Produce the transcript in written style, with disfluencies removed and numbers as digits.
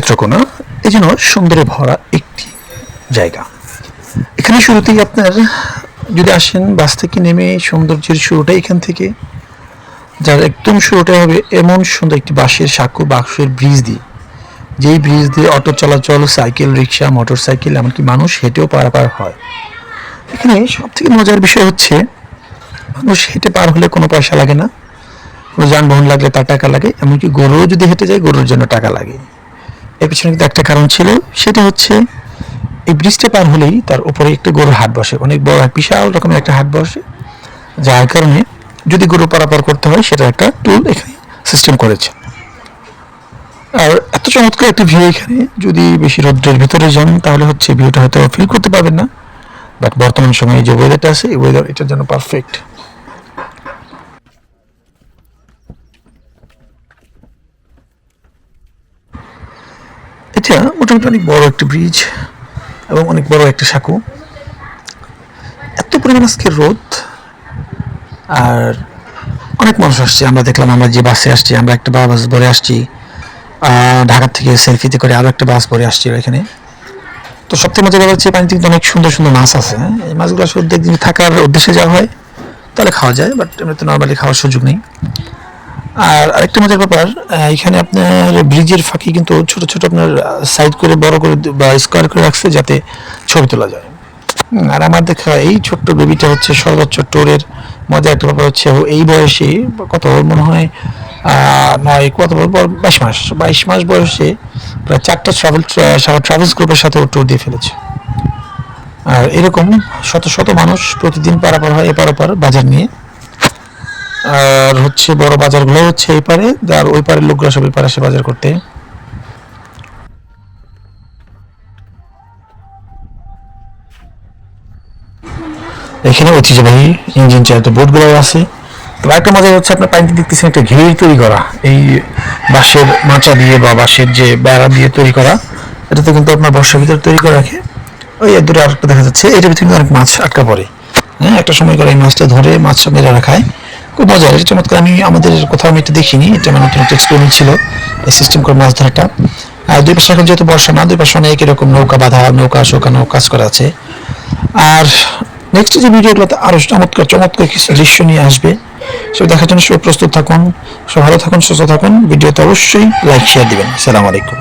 নেত্রকোনা এই জন্য সুন্দরে ভরা একটি জায়গা। এখানে শুরুতেই আপনার যদি আসেন বাস থেকে নেমে সৌন্দর্যের শুরুটা এখান থেকে, যার একদম শুরুটা হবে এমন সুন্দর একটি বাঁশের সাঁকো বাঁশের ব্রিজ দিয়ে, যেই ব্রিজ দিয়ে অটো চলাচল, সাইকেল, রিক্সা, মোটর সাইকেল, এমনকি মানুষ হেঁটেও পারাপার হয়। এখানে সব থেকে মজার বিষয় হচ্ছে মানুষ হেঁটে পার হলে কোনো পয়সা লাগে না, কোনো যানবাহন লাগলে তার টাকা লাগে, এমনকি গরুও যদি হেঁটে যায় গরুর জন্য টাকা লাগে। এর পিছনে কিন্তু একটা কারণ ছিল, সেটা হচ্ছে এই ব্রিজটা পার হলেই তার উপরে একটা গরুর হাট বসে, অনেক বড় বিশাল রকমের একটা হাট বসে, যার কারণে যদি গরু পারাপার করতে হয় সেটা একটা টুল এখানে সিস্টেম করেছে। আর এত চমৎকার একটা ভিউ এখানে, যদি বেশি রোদ্রের ভিতরে যান তাহলে হচ্ছে ভিউটা হয়তো ফিল করতে পারবেন না, বাট বর্তমান সময়ে যে ওয়েদারটা আছে এই ওয়েদার এটার জন্য পারফেক্ট। এটা মোটামুটি অনেক বড় একটা ব্রিজ এবং অনেক বড় একটা সাঁকো। এত পরিমাণ আজকে রোদ, আর অনেক মানুষ আসছে। আমরা দেখলাম, আমরা যে বাসে আসছি, আমরা একটা বাস ভরে আসছি, ঢাকা থেকে সেলফিতে করে আরও একটা বাস ভরে আসছি এখানে। তো সবথেকে মজা ব্যাপার হচ্ছে পানিতে কিন্তু অনেক সুন্দর সুন্দর মাছ আছে। এই মাছগুলো আসলে একদিন থাকার উদ্দেশ্যে যাওয়া হয় তাহলে খাওয়া যায়, বাট এমনি তো নর্মালি খাওয়ার সুযোগ নেই। আর আরেকটা মজার ব্যাপার, এখানে আপনার ব্রিজের ফাঁকি কিন্তু ছোট ছোট আপনার সাইড করে বড় করে বা স্কোয়ার করে রাখছে যাতে ছবি তোলা যায়। আর আমার দেখা এই ছোট্ট বেবিটা হচ্ছে সর্বোচ্চ ট্যুরের মজা একটা ব্যাপার হচ্ছে, এই বয়সে কত মনে হয় নয় কত 22 মাস বয়সে প্রায় 4টা ট্রাভেলস গ্রুপের সাথে ট্যুর দিয়ে ফেলেছে। আর এরকম শত শত মানুষ প্রতিদিন পারাপার হয় এপার ওপার বাজার নিয়ে। আর হচ্ছে বড় বাজারগুলো হচ্ছে এই পারে, আর ওই পারের লোকরা সব এই পারে আসে বাজার করতে। এখানে ঐতিহ্যবাহী ইঞ্জিন চালিত বোটগুলো আছে। তো একটা মজা হচ্ছে আপনার পানিতে দেখতেছেন একটা ঘির তৈরি করা, এই বাঁশের মাচা দিয়ে বা বাঁশের যে বেড়া দিয়ে তৈরি করা। এটাতে কিন্তু আপনার বর্ষার ভিতরে তৈরি করে রাখে। ওই এক দূরে আরেকটা দেখা যাচ্ছে, এটার ভিতরে কিন্তু অনেক মাছ আটকা পড়ে। হ্যাঁ, একটা সময় করে এই মাছটা ধরে মাছ মেরে রাখায়, খুব মজা। এটা চমৎকার, আমি আমাদের কোথাও আমি এটা দেখিনি, এটা মানে নতুন একটা এক্সপেরিমেন্ট ছিল এই সিস্টেম করে মাছ ধরাটা। আর দুই পাশে এখন যেহেতু বর্ষা না, দুই পাশে অনেক এরকম নৌকা বাঁধা, নৌকা শোকানো কাজ করা আছে। আর নেক্সট যে ভিডিওগুলোতে আরও চমৎকার চমৎকার কিছু দৃশ্য নিয়ে আসবে, সেটা দেখার জন্য সবাই প্রস্তুত থাকুন। সব ভালো থাকুন, সুস্থ থাকুন। ভিডিওতে অবশ্যই লাইক শেয়ার দিবেন। আসসালামু আলাইকুম।